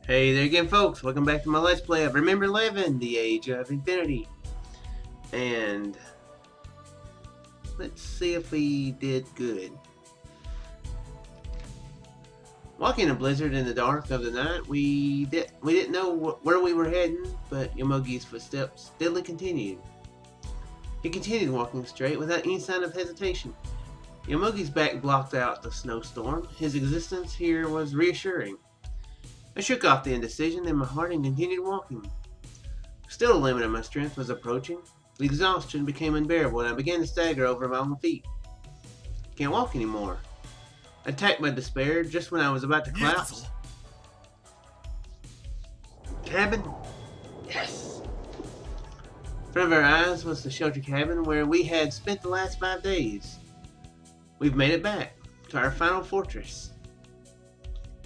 Hey there again, folks. Welcome back to my Let's Play of Remember11, The Age of Infinity. And let's see if we did good. Walking a blizzard in the dark of the night, we didn't know where we were heading, but Yomogi's footsteps steadily continued. He continued walking straight without any sign of hesitation. Yomogi's back blocked out the snowstorm. His existence here was reassuring. I shook off the indecision in my heart and continued walking. Still the limit of my strength was approaching. The exhaustion became unbearable and I began to stagger over my own feet. I can't walk anymore. Attacked by despair just when I was about to collapse. Cabin? Yes! In front of our eyes was the shelter cabin where we had spent the last 5 days. We've made it back to our final fortress.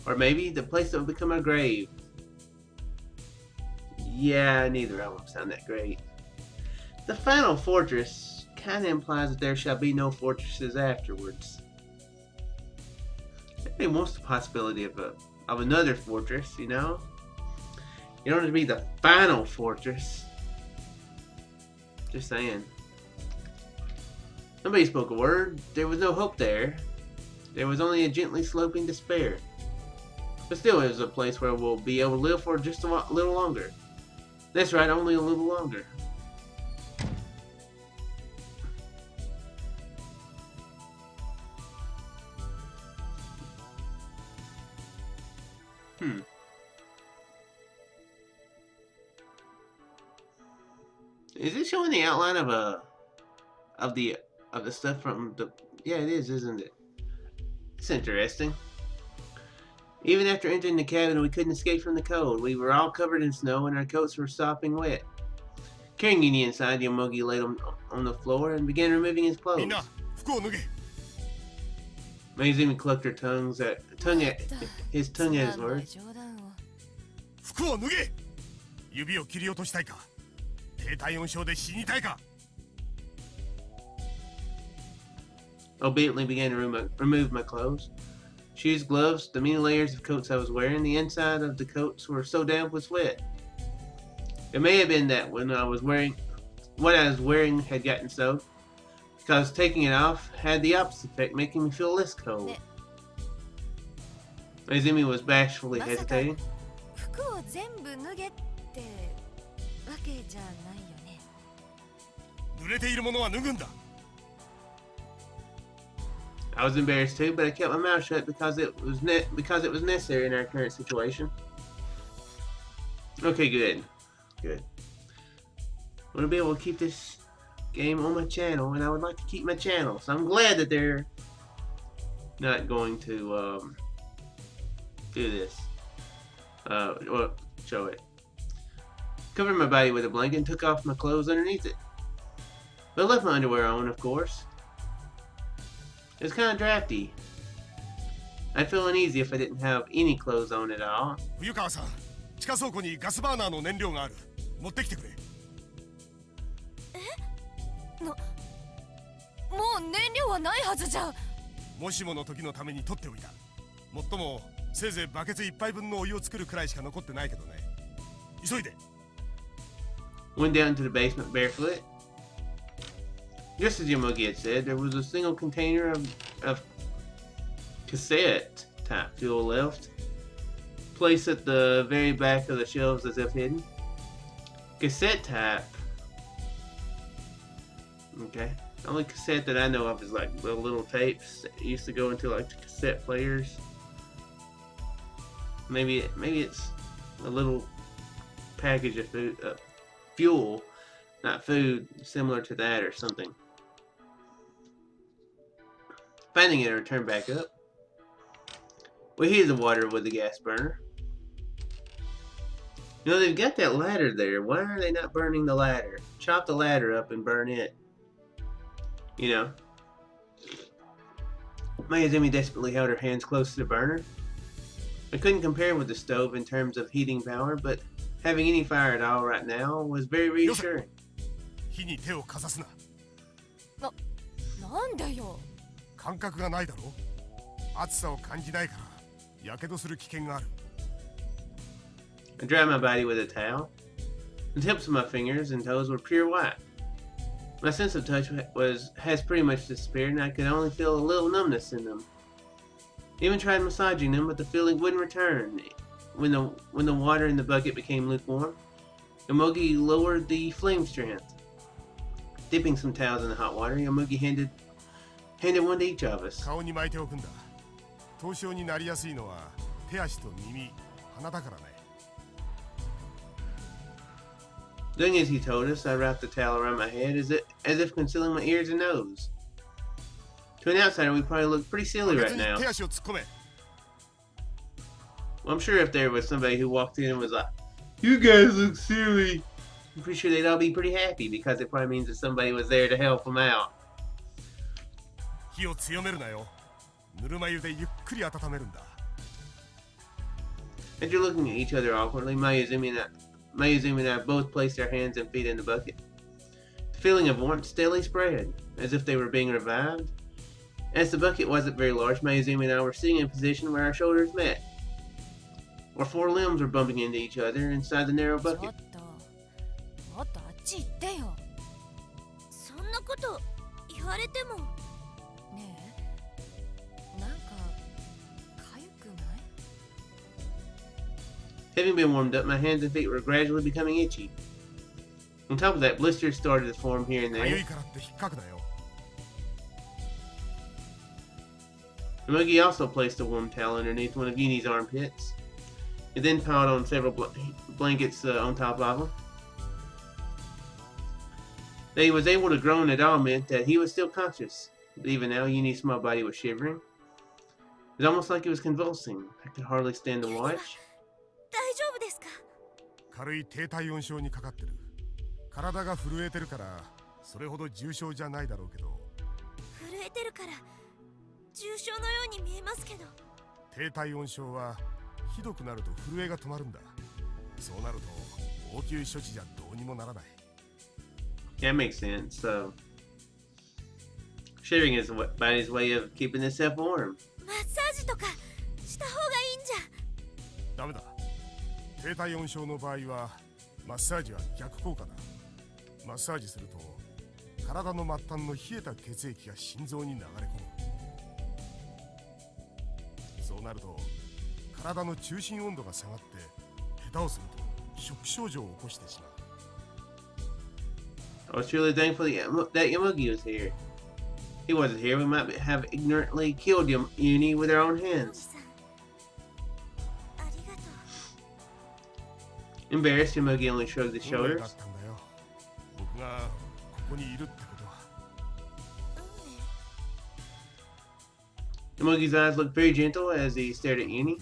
Or maybe the place that will become our grave. Yeah, neither of them sound that great. The final fortress kind of implies that there shall be no fortresses afterwards. Maybe wants the possibility of another fortress, you know? You don't have to be the final fortress. Just saying. Nobody spoke a word. There was no hope there. There was only a gently sloping despair. But still, it was a place where we'll be able to live for just a little longer. That's right, only a little longer. Is it showing the outline of the stuff from the? Yeah, it is, isn't it? It's interesting. Even after entering the cabin, we couldn't escape from the cold. We were all covered in snow and our coats were sopping wet. Carrying Uni inside, Yomogi laid him on the floor and began removing his clothes. Mayuzumi clucked her his tongue at his words. Obediently began to remove my clothes. Shoes, gloves, the many layers of coats I was wearing, the inside of the coats were so damp with sweat. It may have been that what I was wearing had gotten soaked, because taking it off had the opposite effect, making me feel less cold. Mayuzumi was bashfully hesitating. I was embarrassed too, but I kept my mouth shut because it was necessary in our current situation. Okay, good. Good. I want to be able to keep this game on my channel, and I would like to keep my channel, so I'm glad that they're not going to do this. Well, show it. Covered my body with a blanket and took off my clothes underneath it. But I left my underwear on, of course. It was kind of drafty. I'd feel uneasy if I didn't have any clothes on at all. Went down to the basement barefoot. Just as Yomogi had said, there was a single container of cassette type fuel left, placed at the very back of the shelves as if hidden. Cassette type. Okay. The only cassette that I know of is like the little tapes that used to go into like the cassette players. Maybe it's a little package of food, fuel, not food, similar to that or something. Finding it, I returned back up. We heated the water with the gas burner. You know, they've got that ladder there. Why are they not burning the ladder? Chop the ladder up and burn it. You know. Mayuzumi desperately held her hands close to the burner. I couldn't compare with the stove in terms of heating power, but having any fire at all right now was very reassuring. I dried my body with a towel. The tips of my fingers and toes were pure white. My sense of touch has pretty much disappeared, and I could only feel a little numbness in them. I even tried massaging them, but the feeling wouldn't return. When the water in the bucket became lukewarm, Yomogi lowered the flame strength. Dipping some towels in the hot water, Yomogi handed one to each of us. Doing as he told us, I wrapped the towel around my head as if concealing my ears and nose. To an outsider, we probably look pretty silly right now. Well, I'm sure if there was somebody who walked in and was like, "You guys look silly," I'm pretty sure they'd all be pretty happy because it probably means that somebody was there to help them out. After looking at each other awkwardly, Mayuzumi and I both placed our hands and feet in the bucket. The feeling of warmth steadily spread, as if they were being revived. As the bucket wasn't very large, Mayuzumi and I were sitting in a position where our shoulders met. Our four limbs were bumping into each other inside the narrow bucket. Having been warmed up, my hands and feet were gradually becoming itchy. On top of that, blisters started to form here and there. Yomogi also placed a warm towel underneath one of Uni's armpits. He then piled on several blankets on top of them. That he was able to groan at all meant that he was still conscious. But even now, Uni's small body was shivering. It was almost like he was convulsing. I could hardly stand to watch. Yeah, makes sense. So, shivering is body's way of keeping itself warm. I was truly thankful that Yomogi was here. If he wasn't here, we might have ignorantly killed Uni with our own hands. Embarrassed, Yomogi only shrugged his shoulders. Yomogi's eyes looked very gentle as he stared at Uni.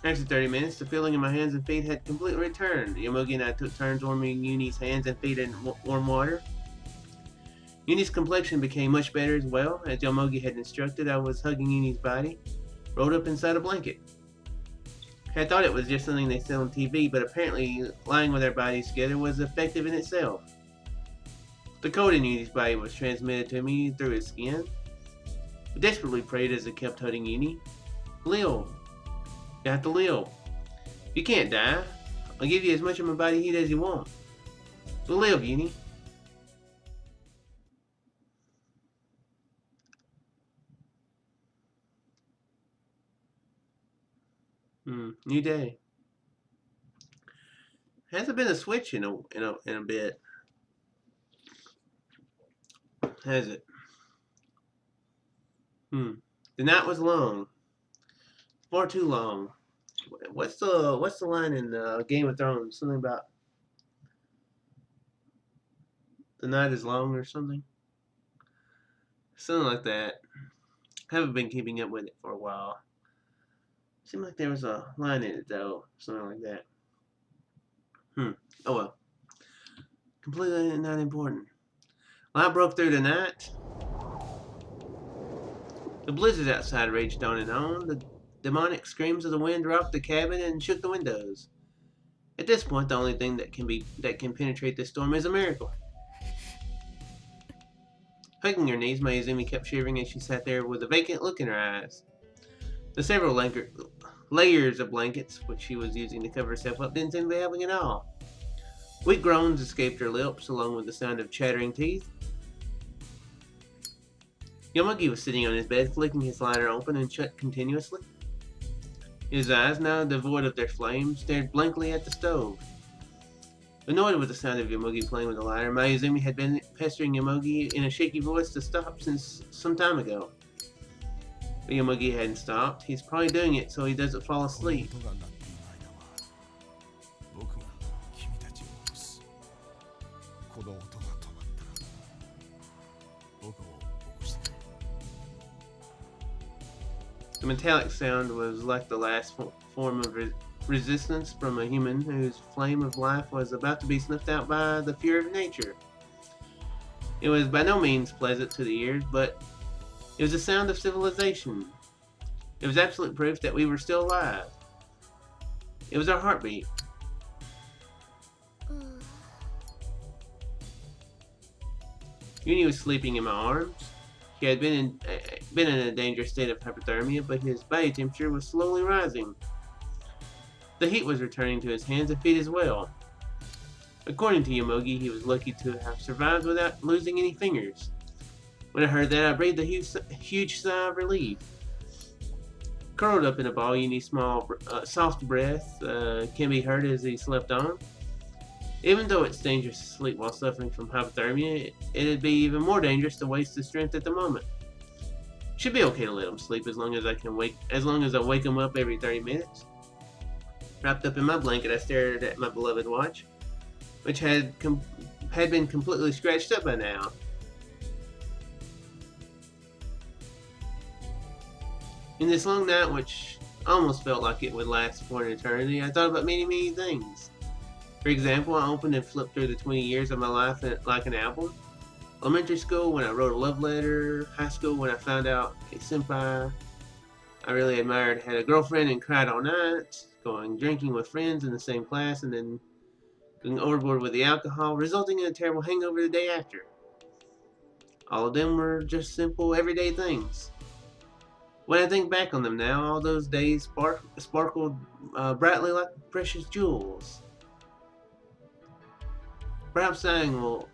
After 30 minutes, the feeling in my hands and feet had completely returned. Yomogi and I took turns warming Uni's hands and feet in warm water. Uni's complexion became much better as well. As Yomogi had instructed, I was hugging Uni's body, rolled up inside a blanket. I thought it was just something they said on TV, but apparently lying with our bodies together was effective in itself. The cold in Uni's body was transmitted to me through his skin. I desperately prayed as I kept hugging Uni. Live. You have to live. You can't die. I'll give you as much of my body heat as you want. So live, Uni. New day. Hasn't been a switch in a bit. Has it? The night was long. Far too long. What's the line in Game of Thrones? Something about the night is long or something? Something like that. I haven't been keeping up with it for a while. Seemed like there was a line in it though. Something like that. Oh well. Completely not important. Light broke through the night. The blizzard outside raged on and on. The demonic screams of the wind rocked the cabin and shook the windows. At this point, the only thing that can penetrate this storm is a miracle. Hugging her knees, Mayuzumi kept shivering as she sat there with a vacant look in her eyes. The several layers of blankets, which she was using to cover herself up, didn't seem to be helping at all. Weak groans escaped her lips, along with the sound of chattering teeth. Yomogi was sitting on his bed, flicking his lighter open and shut continuously. His eyes, now devoid of their flame, stared blankly at the stove. Annoyed with the sound of Yomogi playing with the lighter, Mayuzumi had been pestering Yomogi in a shaky voice to stop since some time ago. But Yomogi hadn't stopped. He's probably doing it so he doesn't fall asleep. The metallic sound was like the last form of resistance from a human whose flame of life was about to be snuffed out by the fury of nature. It was by no means pleasant to the ears, but it was the sound of civilization. It was absolute proof that we were still alive. It was our heartbeat. Uni was sleeping in my arms. He had been in a dangerous state of hypothermia, but his body temperature was slowly rising. The heat was returning to his hands and feet as well. According to Yomogi, he was lucky to have survived without losing any fingers. When I heard that, I breathed a huge sigh of relief. Curled up in a ball, Uni's small, soft breath can be heard as he slept on. Even though it's dangerous to sleep while suffering from hypothermia, it'd be even more dangerous to waste his strength at the moment. Should be okay to let him sleep as long as I wake him up every 30 minutes. Wrapped up in my blanket, I stared at my beloved watch, which had been completely scratched up by now. In this long night, which almost felt like it would last for an eternity, I thought about many things. For example, I opened and flipped through the 20 years of my life like an album. Elementary school, when I wrote a love letter. High school, when I found out a senpai I really admired had a girlfriend and cried all night. Going drinking with friends in the same class, and then going overboard with the alcohol, resulting in a terrible hangover the day after. All of them were just simple, everyday things. When I think back on them now, all those days sparkled brightly like precious jewels. Perhaps dying will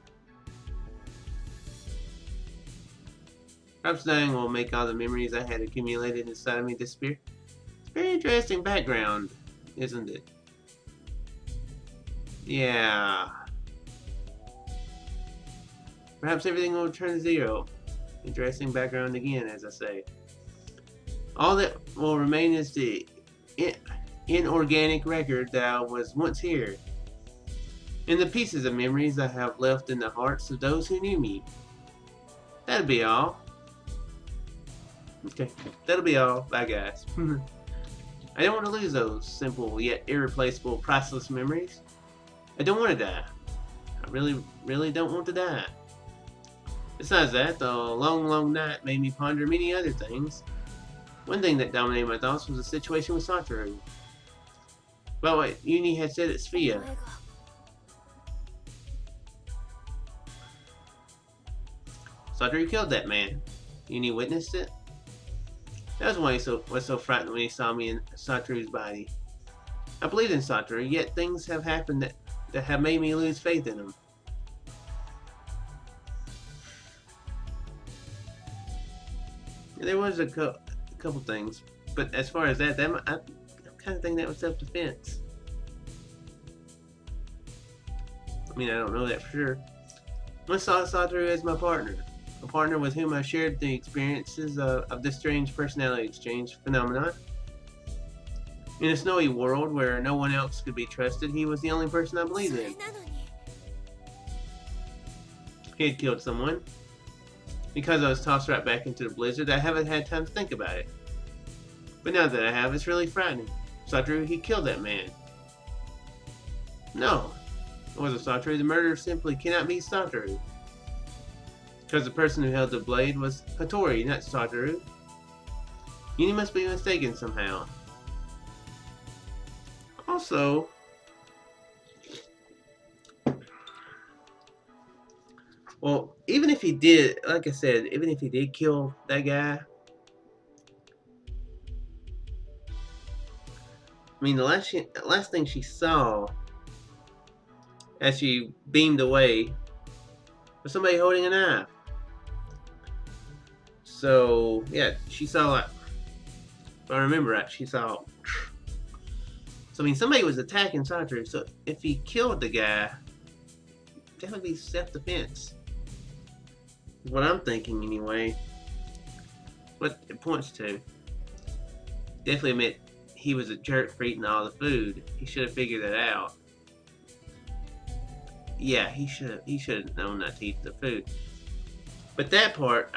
make all the memories I had accumulated inside of me disappear. It's a very interesting background, isn't it? Yeah. Perhaps everything will return to zero. Interesting background again, as I say. All that will remain is the inorganic record that I was once here, and the pieces of memories I have left in the hearts of those who knew me. That'll be all. Okay, that'll be all. Bye, guys. I don't want to lose those simple yet irreplaceable, priceless memories. I don't want to die. I really don't want to die. Besides that, the long night made me ponder many other things. One thing that dominated my thoughts was the situation with Satoru. Well, what Uni had said at Sphia. Satoru killed that man. Uni witnessed it. That was why he was so frightened when he saw me in Satoru's body. I believed in Satoru, yet things have happened that have made me lose faith in him. There was a couple things, but as far as that I kind of think that was self-defense. I mean, I don't know that for sure. I saw Satoru as my partner. A partner with whom I shared the experiences of this strange personality exchange phenomenon. In a snowy world where no one else could be trusted, he was the only person I believed in. He had killed someone. Because I was tossed right back into the blizzard, I haven't had time to think about it. But now that I have, it's really frightening. Satoru, he killed that man. No, it wasn't Satoru. The murderer simply cannot be Satoru. Because the person who held the blade was Hattori, not Satoru. Uni must be mistaken somehow. Also, Well, even if he did, like I said, even if he did kill that guy, I mean, the last thing she saw as she beamed away was somebody holding a knife. So yeah, she saw like, if I remember right, she saw. So I mean, somebody was attacking Satoru. So if he killed the guy, that would be self-defense. Is what I'm thinking anyway. What it points to. Definitely admit he was a jerk for eating all the food. He should have figured that out. Yeah, he should have known not to eat the food. But that part,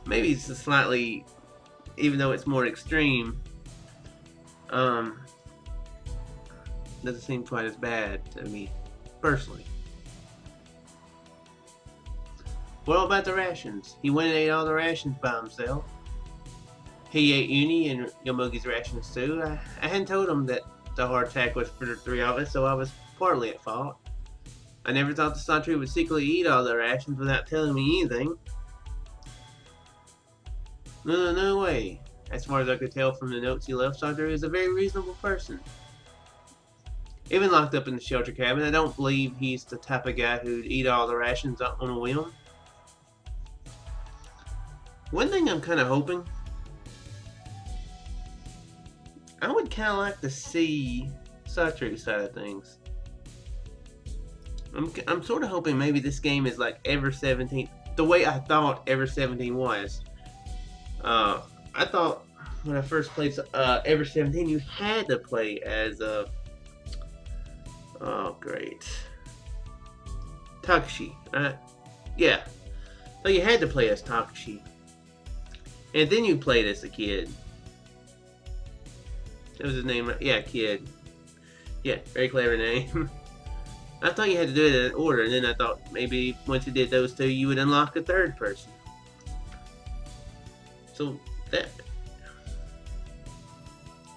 maybe it's a slightly, even though it's more extreme, doesn't seem quite as bad to me, personally. What about the rations? He went and ate all the rations by himself. He ate Uni and Yomogi's rations too. I hadn't told him that the heart attack was for the three of us, so I was partly at fault. I never thought the Satoru would secretly eat all the rations without telling me anything. No way. As far as I could tell from the notes he left, Satoru is a very reasonable person. Even locked up in the shelter cabin, I don't believe he's the type of guy who'd eat all the rations on a whim. One thing I'm kind of hoping, I would kind of like to see Satoru's side of things. I'm sort of hoping maybe this game is like Ever 17, the way I thought Ever 17 was. I thought when I first played Ever 17, you had to play as a, oh great, Takashi. Yeah, so you had to play as Takashi, and then you played as a kid. That was his name, right? Yeah, Kid. Yeah, very clever name. I thought you had to do it in order, and then I thought maybe once you did those two, you would unlock a third person. So that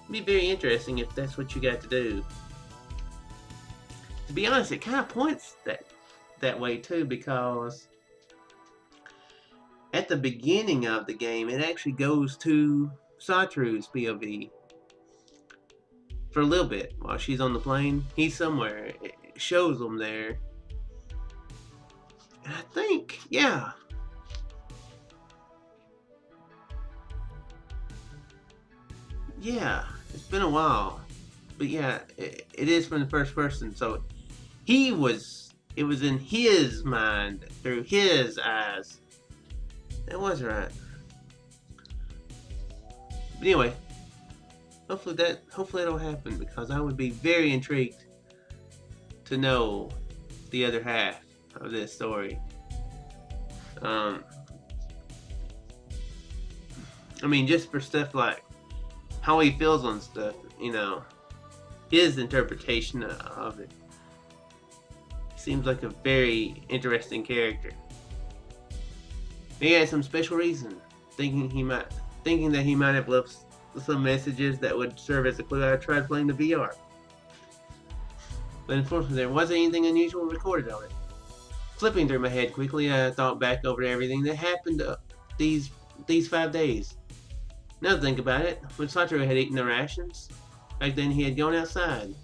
would be very interesting if that's what you got to do. To be honest, it kind of points that way too, because at the beginning of the game, it actually goes to Satoru's POV for a little bit while she's on the plane. He's somewhere. It shows them there. And I think, yeah. Yeah, it's been a while. But yeah, it is from the first person. So it was in his mind, through his eyes. That was right. But anyway, hopefully that'll happen, because I would be very intrigued to know the other half of this story. I mean, just for stuff like how he feels on stuff, you know, his interpretation of it. Seems like a very interesting character. He had some special reason, thinking that he might have left some messages that would serve as a clue. I tried playing the VR, but unfortunately there wasn't anything unusual recorded on it. Flipping through my head quickly, I thought back over everything that happened these 5 days. Now to think about it, when Satoru had eaten the rations, back then he had gone outside.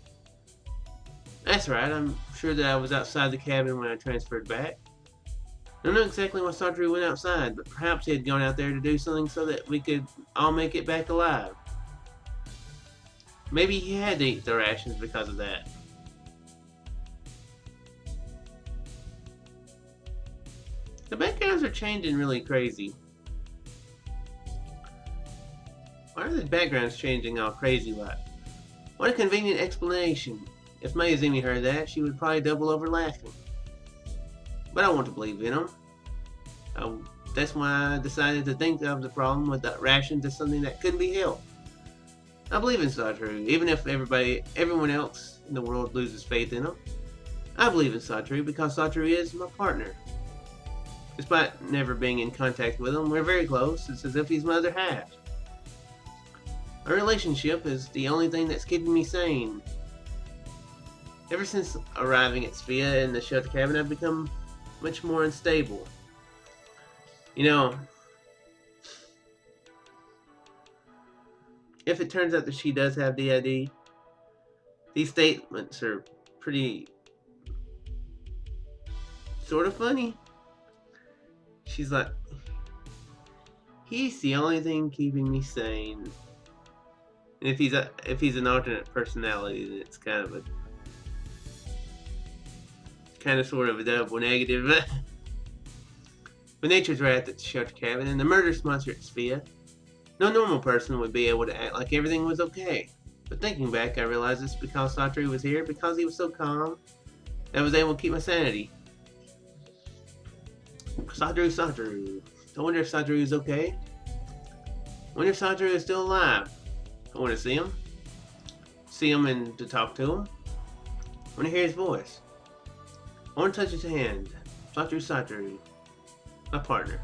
That's right, I'm sure that I was outside the cabin when I transferred back. I don't know exactly why Satoru went outside, but perhaps he had gone out there to do something so that we could all make it back alive. Maybe he had to eat the rations because of that. The backgrounds are changing really crazy. Why are the backgrounds changing all crazy like? What a convenient explanation. If Mayuzumi heard that, she would probably double over laughing. But I want to believe in him. That's why I decided to think of the problem with the rations as something that couldn't be helped. I believe in Satoru, even if everyone else in the world loses faith in him. I believe in Satoru because Satoru is my partner. Despite never being in contact with him, we're very close. It's as if he's my other half. Our relationship is the only thing that's keeping me sane. Ever since arriving at Sphia in the shelter cabin, I've become much more unstable. You know, if it turns out that she does have DID, these statements are pretty sort of funny. She's like, he's the only thing keeping me sane. And if he's an alternate personality, then it's kind of sort of a double negative. But nature's wrath at the shelter cabin and the murderous monster at Sophia. No normal person would be able to act like everything was okay. But thinking back, I realized it's because Satoru was here, because he was so calm, that I was able to keep my sanity. Satoru. I wonder if Satoru is okay. I wonder if Satoru is still alive. I want to see him. See him and to talk to him. I want to hear his voice. I want to touch his hand. Satoru. My partner.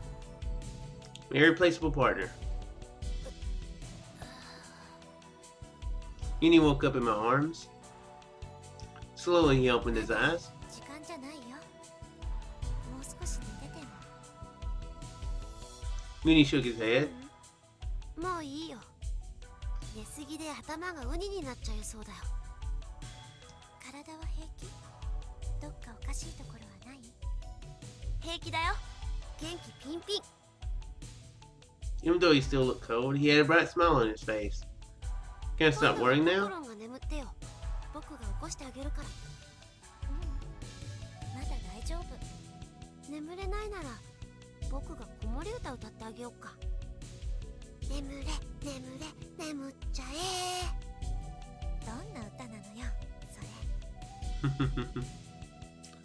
My irreplaceable partner. Uni woke up in my arms. Slowly he opened his eyes. Uni shook his head. Even though he still looked cold, he had a bright smile on his face. Can't stop worrying now?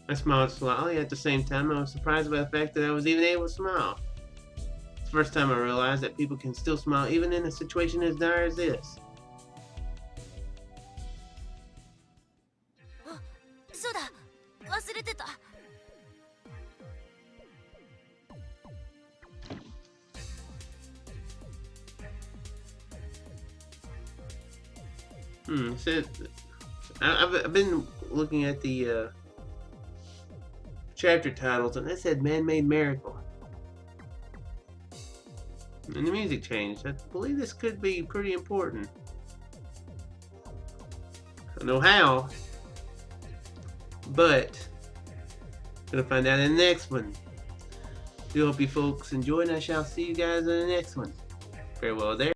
I smiled slightly. At the same time, I was surprised by the fact that I was even able to smile. It's the first time I realized that people can still smile even in a situation as dire as this. It says, I've been looking at the chapter titles, and it said "Man-Made Miracle," and the music changed. I believe this could be pretty important. I don't know how, but I'm gonna find out in the next one. I do hope you folks enjoyed, and I shall see you guys in the next one. Farewell there.